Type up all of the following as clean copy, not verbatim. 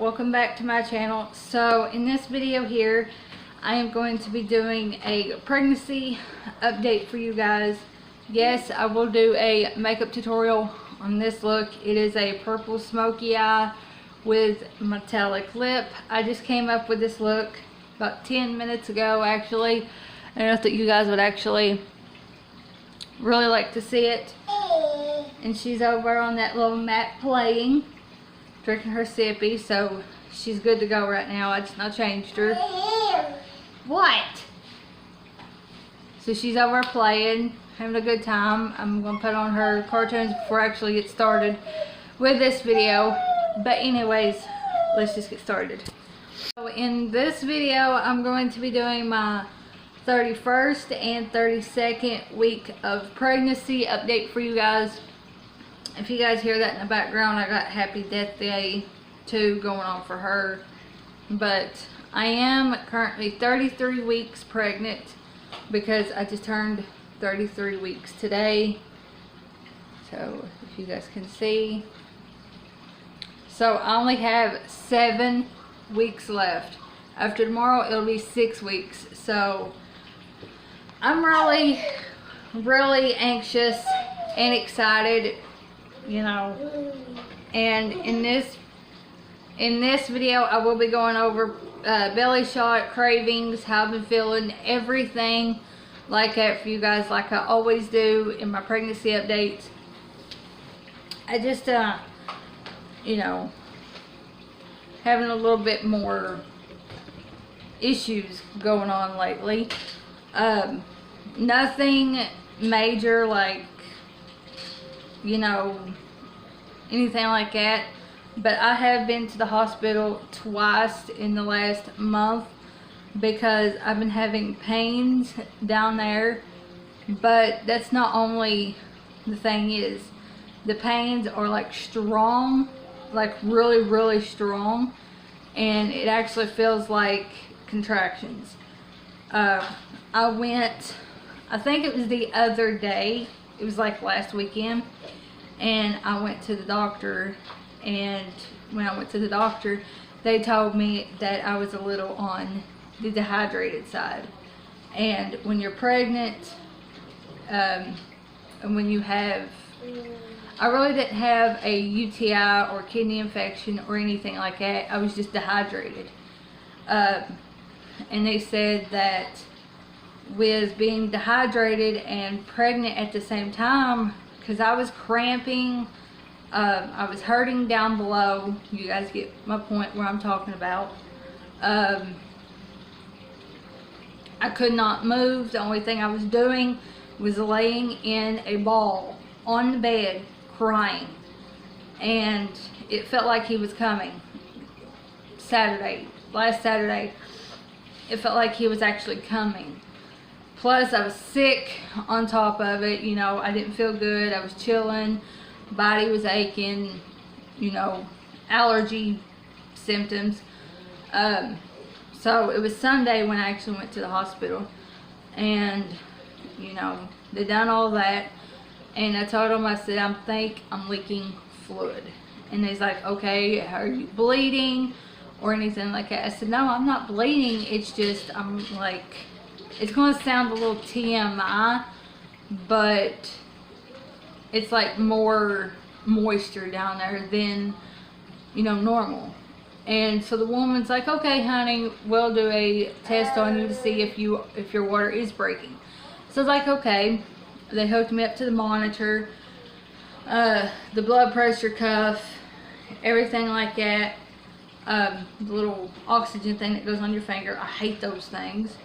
welcome back to my channel. So in this video here, I am going to be doing a pregnancy update for you guys. Yes, I will do a makeup tutorial on this look. It is a purple smoky eye with metallic lip. I just came up with this look about 10 minutes ago actually. I thought you guys would actually really like to see it. And she's over on that little mat playing, drinking her sippy, so she's good to go right now. I changed her. What? So she's over playing, having a good time. I'm going to put on her cartoons before I actually get started with this video. But anyways, let's just get started. So in this video, I'm going to be doing my 31st and 32nd week of pregnancy update for you guys. If you guys hear that in the background, I got Happy Death Day 2 going on for her. But I am currently 33 weeks pregnant because I just turned 33 weeks today. So if you guys can see. So I only have 7 weeks left. After tomorrow, it'll be 6 weeks. So I'm really anxious and excited, you know. And in this video, I will be going over belly shot, cravings, how I've been feeling, everything like that for you guys, like I always do in my pregnancy updates. I just you know, having a little bit more issues going on lately. Nothing major, like, you know, anything like that, but I have been to the hospital twice in the last month because I've been having pains down there. But that's not only the thing, is the pains are like strong, like really strong, and it actually feels like contractions. I went, I think it was the other day, it was like last weekend, and I went to the doctor, and when I went to the doctor, they told me that I was a little on the dehydrated side. And when you're pregnant, and when you have, I really didn't have a UTI or kidney infection or anything like that. I was just dehydrated. And they said that with being dehydrated and pregnant at the same time, because I was cramping, I was hurting down below. You guys get my point where I'm talking about. I could not move. The only thing I was doing was laying in a ball on the bed crying, and it felt like he was coming. Last Saturday, it felt like he was actually coming. Plus I was sick on top of it, you know. I didn't feel good. I was chilling, body was aching, you know, allergy symptoms. So it was Sunday when I actually went to the hospital, and you know, they done all that, and I told them, I said, I think I'm leaking fluid. And they's like, okay, are you bleeding or anything like that? I said, no, I'm not bleeding. It's just, I'm like, it's going to sound a little TMI, but it's like more moisture down there than, you know, normal. And so the woman's like, okay, honey, we'll do a test on you to see if your water is breaking. So I was like, okay. They hooked me up to the monitor, the blood pressure cuff, everything like that. The little oxygen thing that goes on your finger. I hate those things.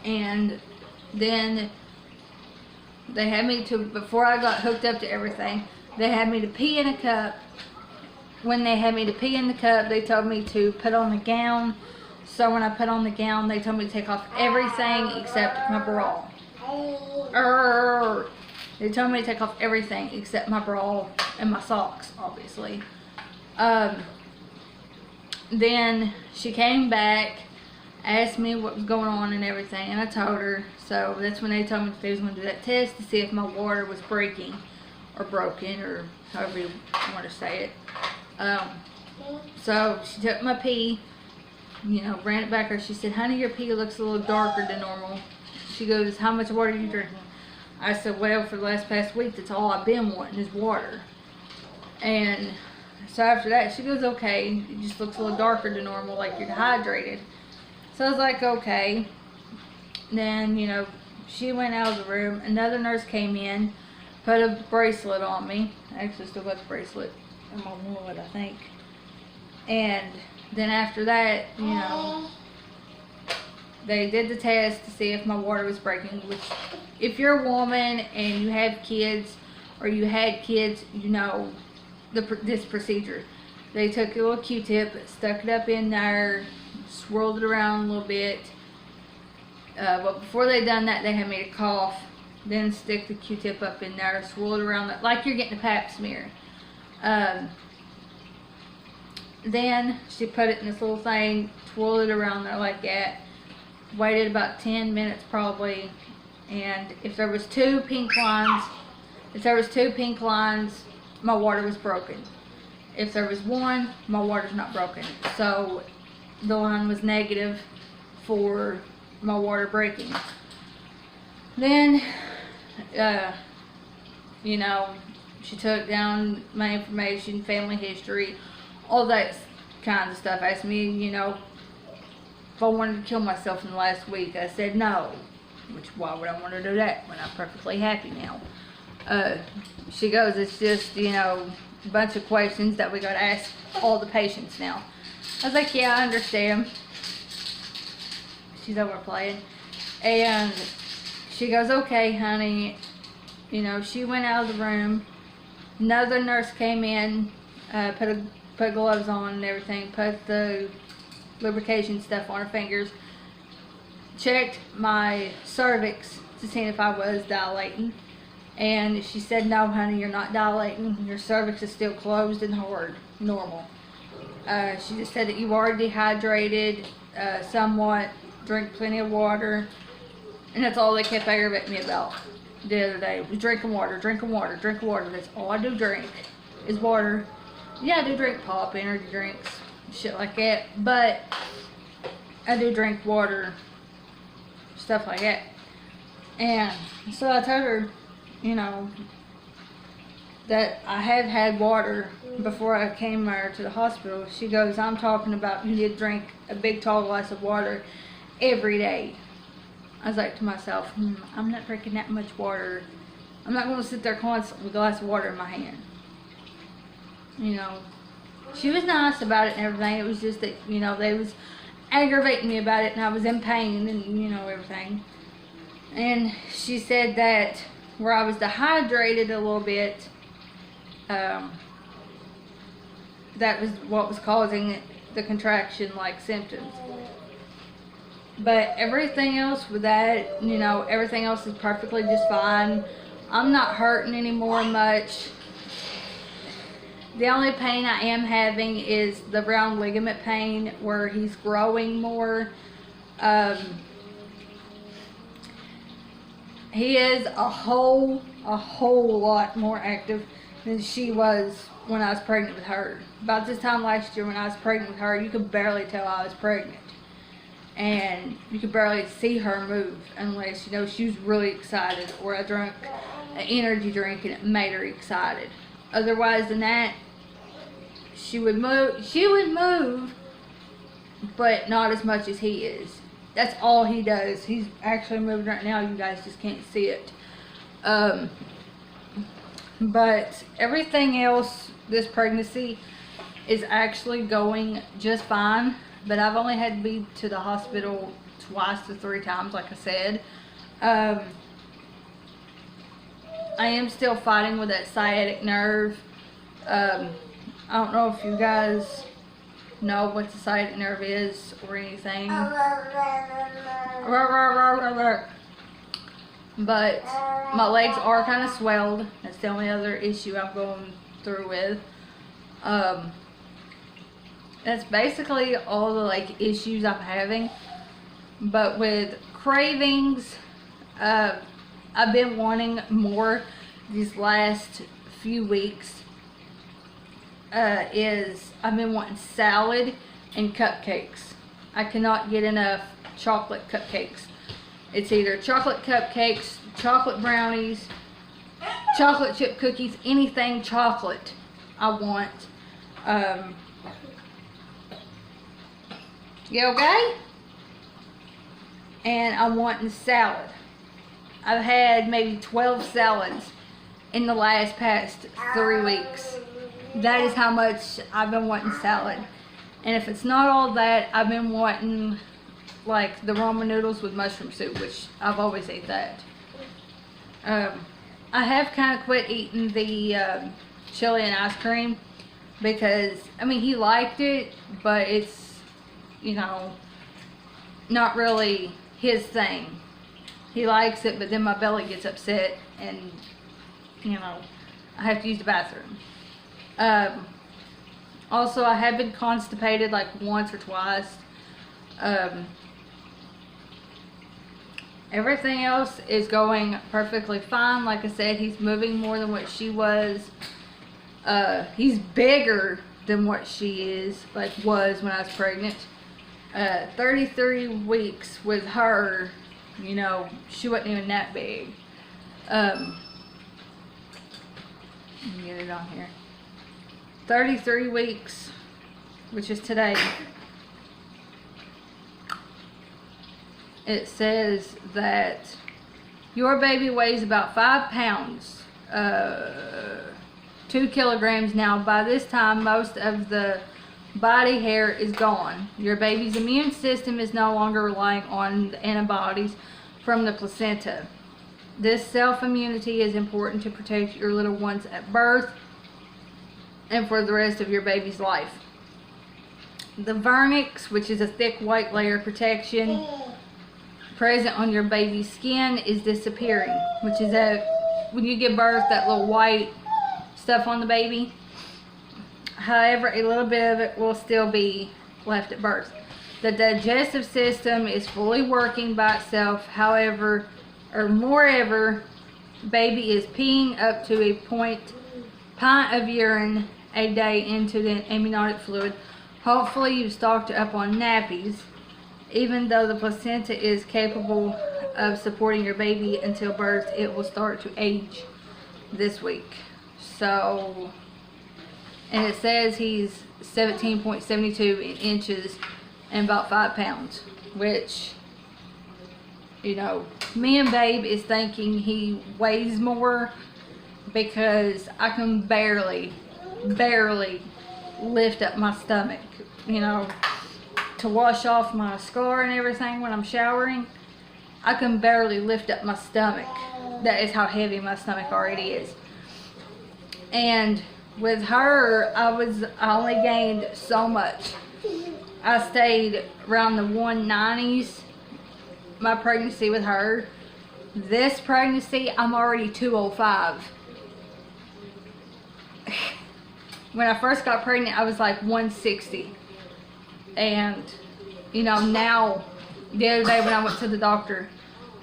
And then they had me to, before I got hooked up to everything, they had me to pee in a cup. When they had me to pee in the cup, they told me to put on the gown. So when I put on the gown, they told me to take off everything except my bra. They told me to take off everything except my bra and my socks, obviously. Then she came back, asked me what was going on and everything, and I told her. So that's when they told me that they was going to do that test to see if my water was breaking or broken, or however you want to say it. So she took my pee, you know, ran it back her. She said, honey, your pee looks a little darker than normal. She goes, how much water are you drinking? I said, well, for the past week, that's all I've been wanting is water. And so after that, she goes, okay, it just looks a little darker than normal, like you're dehydrated. So I was like, okay. Then, you know, she went out of the room. Another nurse came in, put a bracelet on me. I actually still got the bracelet in my wallet, I think. And then after that, you know, they did the test to see if my water was breaking, which if you're a woman and you have kids, or you had kids, you know this procedure. They took a little Q-tip, stuck it up in there, swirled it around a little bit. But before they done that, they had me to cough, then stick the Q-tip up in there, swirl it around like you're getting a pap smear. Then she put it in this little thing, twirled it around there like that, waited about 10 minutes probably, and if there was two pink lines, my water was broken. If there was one, my water's not broken. So the line was negative for my water breaking. Then, you know, she took down my information, family history, all that kind of stuff. Asked me, you know, if I wanted to kill myself in the last week. I said no, which why would I want to do that when I'm perfectly happy now? She goes, it's just, you know, a bunch of questions that we got to ask all the patients now. I was like, yeah, I understand. She's over playing. And she goes, okay, honey. You know, she went out of the room. Another nurse came in, put gloves on and everything, put the lubrication stuff on her fingers, checked my cervix to see if I was dilating, and she said, no, honey, you're not dilating. Your cervix is still closed and hard, normal. She just said that you are dehydrated somewhat, drink plenty of water, and that's all they kept aggravating me about the other day, was drinking water, drinking water, drinking water. That's all I do drink is water. Yeah, I do drink pop, energy drinks, shit like that, but I do drink water, stuff like that. And so I told her, you know, that I have had water before I came there to the hospital. She goes, I'm talking about you need to drink a big tall glass of water every day. I was like to myself, I'm not drinking that much water. I'm not going to sit there constantly with a glass of water in my hand. You know, she was nice about it and everything. It was just that, you know, they was aggravating me about it, and I was in pain and, you know, everything. And she said that where I was dehydrated a little bit, that was what was causing the contraction-like symptoms. But everything else with that, you know, everything else is perfectly just fine. I'm not hurting anymore much. The only pain I am having is the round ligament pain where he's growing more. He is a whole lot more active than she was when I was pregnant with her. About this time last year when I was pregnant with her, you could barely tell I was pregnant. And you could barely see her move unless, you know, she was really excited, or I drank an energy drink and it made her excited. Otherwise than that, she would move, but not as much as he is. That's all he does. He's actually moving right now. You guys just can't see it. But everything else this pregnancy is actually going just fine. But I've only had to be to the hospital twice to 3 times, like I said. I am still fighting with that sciatic nerve. I don't know if you guys know what the sciatic nerve is or anything. But my legs are kind of swelled. That's the only other issue I'm going through with. That's basically all the issues I'm having. But with cravings, I've been wanting more these last few weeks is I've been wanting salad and cupcakes. I cannot get enough chocolate cupcakes. It's either chocolate cupcakes, chocolate brownies, chocolate chip cookies, anything chocolate I want. You okay? And I'm wanting salad. I've had maybe 12 salads in the past 3 weeks. That is how much I've been wanting salad. And if it's not all that, I've been wanting like the ramen noodles with mushroom soup, which I've always ate that. I have kind of quit eating the chili and ice cream because, I mean, he liked it, but it's, you know, not really his thing. He likes it, but then my belly gets upset and, you know, I have to use the bathroom. Also, I have been constipated like once or twice. Everything else is going perfectly fine. Like I said, he's moving more than what she was. He's bigger than what she was when I was pregnant. 33 weeks with her, you know, she wasn't even that big. Let me get it on here. 33 weeks, which is today. It says that your baby weighs about 5 pounds, 2 kilograms now. By this time, most of the body hair is gone. Your baby's immune system is no longer relying on the antibodies from the placenta. This self-immunity is important to protect your little ones at birth and for the rest of your baby's life. The vernix, which is a thick white layer of protection present on your baby's skin, is disappearing, which is when you give birth, that little white stuff on the baby. However, a little bit of it will still be left at birth. The digestive system is fully working by itself. However, or moreover, baby is peeing up to a pint of urine a day into the amniotic fluid. Hopefully you've stocked up on nappies. Even though the placenta is capable of supporting your baby until birth, it will start to age this week. So, and it says he's 17.72 inches and about 5 pounds, which, you know, me and Babe is thinking he weighs more because I can barely lift up my stomach, you know, to wash off my scar and everything when I'm showering. I can barely lift up my stomach. That is how heavy my stomach already is. And with her, I only gained so much. I stayed around the 190s my pregnancy with her. This pregnancy, I'm already 205. When I first got pregnant, I was like 160. And, you know, now, the other day when I went to the doctor,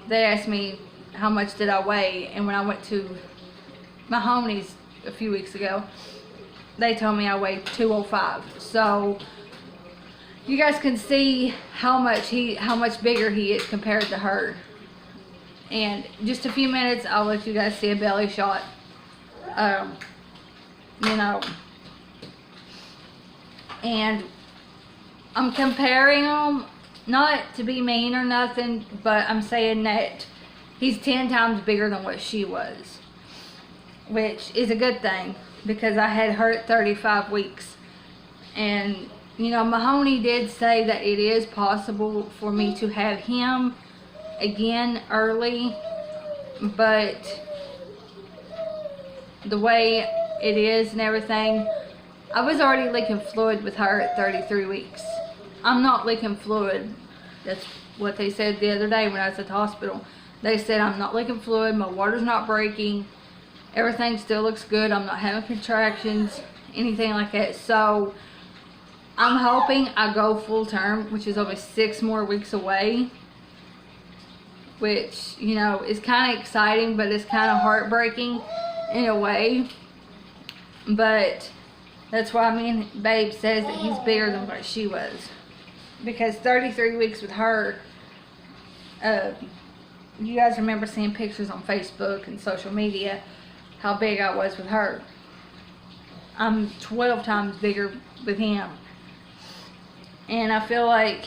they asked me how much did I weigh. And when I went to my homies a few weeks ago, they told me I weighed 205. So, you guys can see how much bigger he is compared to her. And just a few minutes, I'll let you guys see a belly shot. You know, and I'm comparing them, not to be mean or nothing, but I'm saying that he's 10 times bigger than what she was, which is a good thing because I had her at 35 weeks. And, you know, Mahoney did say that it is possible for me to have him again early, but the way it is and everything, I was already leaking fluid with her at 33 weeks. I'm not leaking fluid. That's what they said the other day when I was at the hospital. They said I'm not leaking fluid, my water's not breaking, everything still looks good, I'm not having contractions, anything like that. So I'm hoping I go full term, which is only 6 more weeks away, which, you know, is kind of exciting, but it's kind of heartbreaking in a way But that's why me and Babe says that he's bigger than what she was. Because 33 weeks with her, you guys remember seeing pictures on Facebook and social media how big I was with her. I'm 12 times bigger with him. And I feel like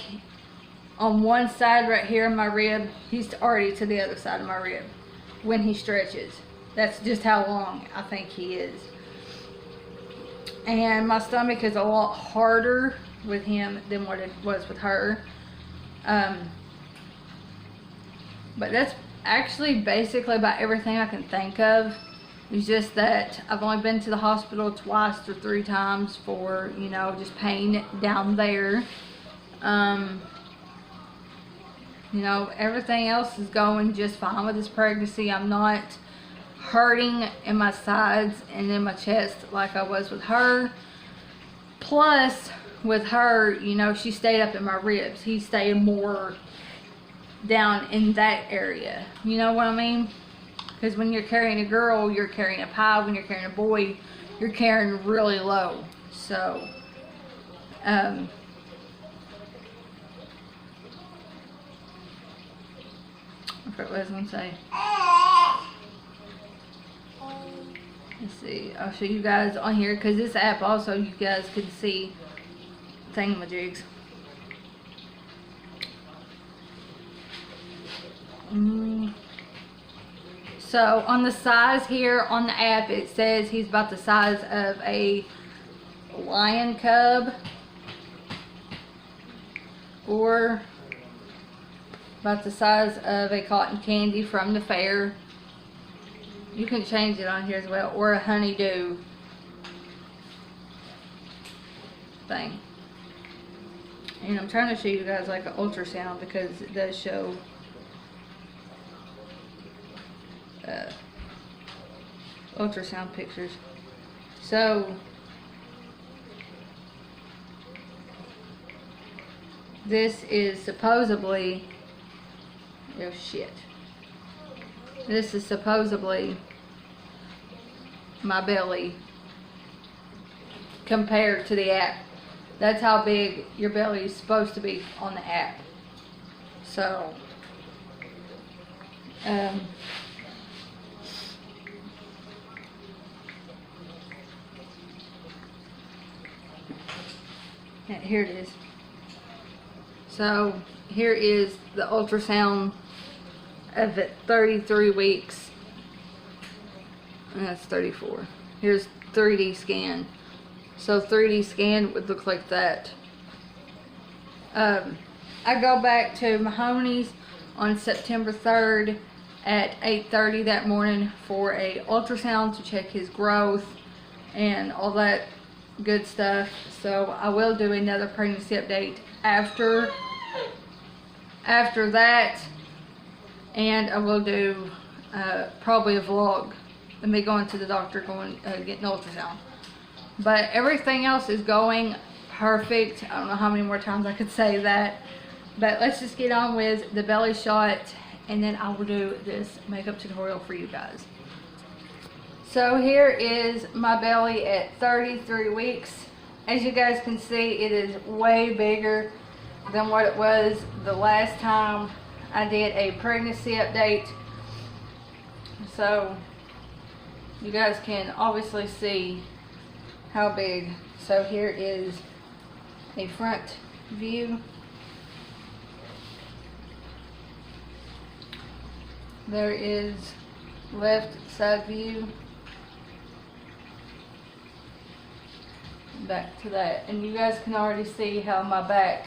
on one side right here in my rib, he's already to the other side of my rib when he stretches. That's just how long I think he is. And my stomach is a lot harder with him than what it was with her. But that's actually basically about everything I can think of. It's just that I've only been to the hospital twice or 3 times for, you know, just pain down there. You know, everything else is going just fine with this pregnancy. I'm not hurting in my sides and in my chest like I was with her. Plus, with her, you know, she stayed up in my ribs. He stayed more down in that area. You know what I mean? Because when you're carrying a girl, you're carrying up high. When you're carrying a boy, you're carrying really low. So, what was I going to say? Let's see. I'll show you guys on here because this app also you guys can see thingamajigs. So on the size here on the app, it says he's about the size of a lion cub or about the size of a cotton candy from the fair. You can change it on here as well, or a honeydew thing. And I'm trying to show you guys like an ultrasound because it does show ultrasound pictures. So this is supposedly, oh shit, this is supposedly my belly compared to the app. That's how big your belly is supposed to be on the app. So yeah, here it is. So here is the ultrasound of it 33 weeks. And that's 34. Here's 3D scan. So 3D scan would look like that. I go back to Mahoney's on September 3rd at 8:30 that morning for a ultrasound to check his growth and all that good stuff. So I will do another pregnancy update after that, and I will do probably a vlog of me going to the doctor, getting an ultrasound. But everything else is going perfect. I don't know how many more times I could say that, but let's just get on with the belly shot, and then I will do this makeup tutorial for you guys. So here is my belly at 33 weeks. As you guys can see, it is way bigger than what it was the last time I did a pregnancy update. So you guys can obviously see how big. So here is a front view. There is left side view. Back to that, and you guys can already see how my back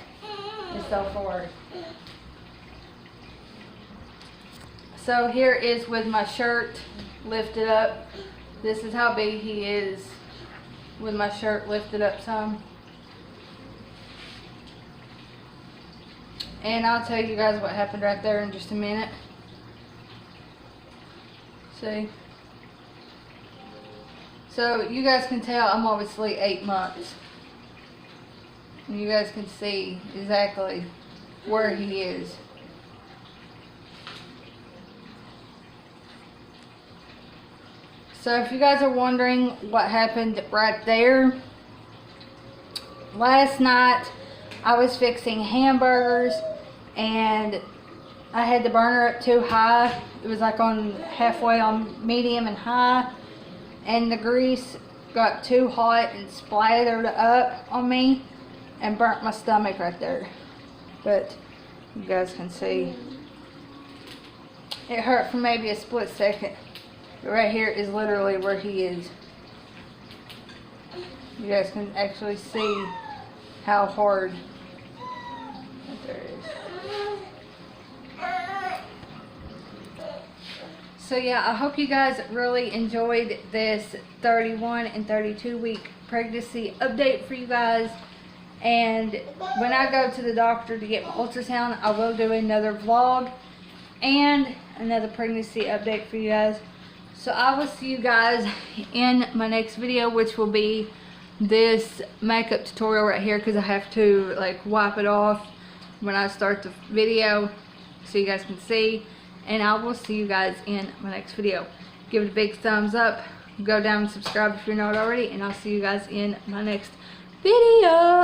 is so forward. So here is with my shirt lifted up. This is how big he is with my shirt lifted up some. And I'll tell you guys what happened right there in just a minute. See? So you guys can tell I'm obviously 8 months. And you guys can see exactly where he is. So if you guys are wondering what happened right there, last night I was fixing hamburgers and I had the burner up too high. It was like on halfway on medium and high, and the grease got too hot and splattered up on me and burnt my stomach right there. But you guys can see it hurt for maybe a split second. But right here is literally where he is. You guys can actually see how hard that there is. So yeah, I hope you guys really enjoyed this 31 and 32 week pregnancy update for you guys. And when I go to the doctor to get my ultrasound, I will do another vlog and another pregnancy update for you guys. So I will see you guys in my next video, which will be this makeup tutorial right here, because I have to like wipe it off when I start the video so you guys can see. And I will see you guys in my next video. Give it a big thumbs up, go down and subscribe if you're not already, and I'll see you guys in my next video.